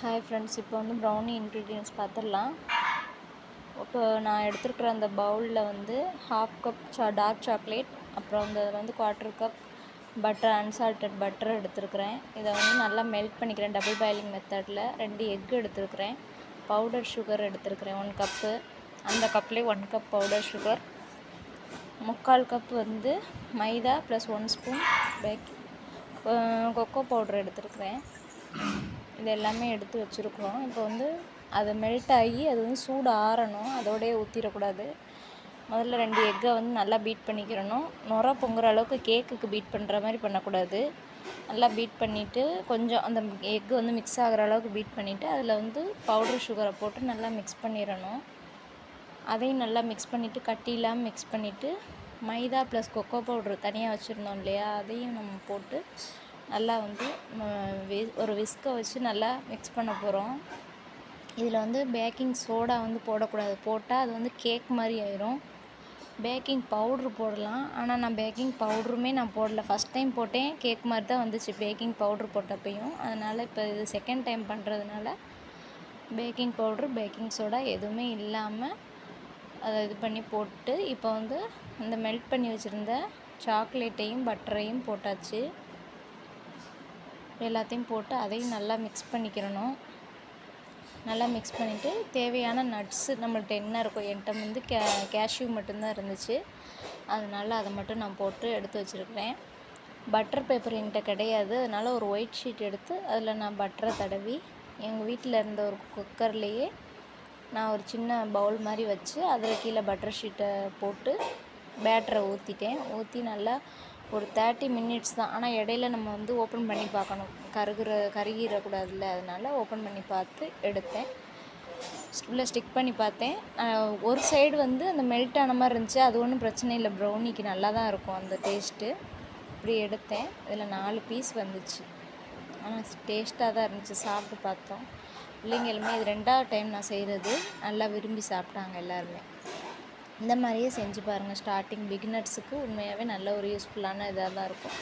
Hi friends, இப்போ வந்து brownie ingredients பார்த்துடலாம். இப்போ நான் எடுத்துருக்கிற அந்த பவுலில் வந்து ஹாஃப் கப் டார்க் சாக்லேட், அப்புறம் இதில் வந்து 1/4 கப் பட்டர், அன்சால்டட் பட்டர் எடுத்துருக்கிறேன். இதை வந்து நல்லா மெல்ட் பண்ணிக்கிறேன் டபுள் பாயிலிங் மெத்தடில். 2 எக் எடுத்துருக்கிறேன். பவுடர் சுகர் எடுத்துருக்கிறேன் 1 கப்பு. அந்த கப்லேயே 1 கப் பவுடர் சுகர், 3/4 கப் வந்து மைதா ப்ளஸ் 1 ஸ்பூன் கொக்கோ பவுடர் எடுத்துருக்கிறேன். இது எல்லாமே எடுத்து வச்சுருக்குறோம். இப்போ வந்து அது மெல்ட் ஆகி அது வந்து சூடு ஆறணும், அதோடய ஊற்றிடக்கூடாது. முதல்ல 2 எக்கை வந்து நல்லா பீட் பண்ணிக்கிறணும். நுர பொங்குற அளவுக்கு கேக்குக்கு பீட் பண்ணுற மாதிரி பண்ணக்கூடாது. நல்லா பீட் பண்ணிவிட்டு கொஞ்சம் அந்த எக்கு வந்து மிக்ஸ் ஆகிற அளவுக்கு பீட் பண்ணிவிட்டு அதில் வந்து பவுடர் சுகரை போட்டு நல்லா மிக்ஸ் பண்ணிடணும். அதையும் நல்லா மிக்ஸ் பண்ணிவிட்டு கட்டி இல்லாமல் மிக்ஸ் பண்ணிவிட்டு மைதா ப்ளஸ் கொக்கோ பவுட்ரு தனியாக வச்சுருந்தோம் இல்லையா, அதையும் நம்ம போட்டு நல்லா வந்து ஒரு விஸ்கை வச்சு நல்லா மிக்ஸ் பண்ண போகிறோம். இதில் வந்து பேக்கிங் சோடா வந்து போடக்கூடாது. போட்டால் அது வந்து கேக் மாதிரி ஆயிரும். பேக்கிங் பவுட்ரு போடலாம், ஆனால் நான் பேக்கிங் பவுட்ருமே நான் போடல. ஃபஸ்ட் டைம் போட்டேன், கேக் மாதிரி தான் வந்துச்சு பேக்கிங் பவுட்ரு போட்டப்பையும். அதனால் இப்போ இது செகண்ட் டைம் பண்ணுறதுனால பேக்கிங் பவுட்ரு பேக்கிங் சோடா எதுவுமே இல்லாமல் அதை இது பண்ணி போட்டு இப்போ வந்து இந்த மெல்ட் பண்ணி வச்சுருந்த சாக்லேட்டையும் பட்டரையும் போட்டாச்சு. எல்லாத்தையும் போட்டு அதையும் நல்லா மிக்ஸ் பண்ணிக்கிறணும். நல்லா மிக்ஸ் பண்ணிவிட்டு தேவையான நட்ஸு நம்மள்ட்ட என்ன இருக்கும், என்கிட்ட வந்து கேஷ்யூ மட்டும்தான் இருந்துச்சு, அதனால் அதை மட்டும் நான் போட்டு எடுத்து வச்சுருக்கிறேன். பட்டர் பேப்பர் என்கிட்ட கிடையாது, அதனால் ஒரு ஒயிட் ஷீட் எடுத்து அதில் நான் பட்டரை தடவி எங்கள் வீட்டில் இருந்த ஒரு குக்கர்லேயே நான் ஒரு சின்ன பவுல் மாதிரி வச்சு அதில் கீழே பட்டர் ஷீட்டை போட்டு பேட்டரை ஊற்றி நல்லா ஒரு 30 மினிட்ஸ் தான். ஆனால் இடையில நம்ம வந்து ஓப்பன் பண்ணி பார்க்கணும், கருகிடக்கூடாதுல்ல, அதனால் ஓப்பன் பண்ணி பார்த்து எடுத்தேன். உள்ளே ஸ்டிக் பண்ணி பார்த்தேன். ஒரு சைடு வந்து அந்த மெல்ட் ஆன மாதிரி இருந்துச்சு. அது ஒன்றும் பிரச்சனை இல்லை, ப்ரௌனிக்கு நல்லா தான் இருக்கும் அந்த டேஸ்ட்டு. இப்படி எடுத்தேன். இதில் 4 பீஸ் வந்துச்சு. ஆனால் டேஸ்ட்டாக தான் இருந்துச்சு. சாப்பிட்டு பார்த்தோம். பிள்ளைங்களுமே இது 2வது டைம் நான் செய்கிறது, நல்லா விரும்பி சாப்பிட்டாங்க எல்லாருமே. இந்த மாதிரியே செஞ்சு பாருங்கள். ஸ்டார்டிங் பிகினர்ஸுக்கு உண்மையாகவே நல்ல ஒரு யூஸ்ஃபுல்லான இதாக தான் இருக்கும்.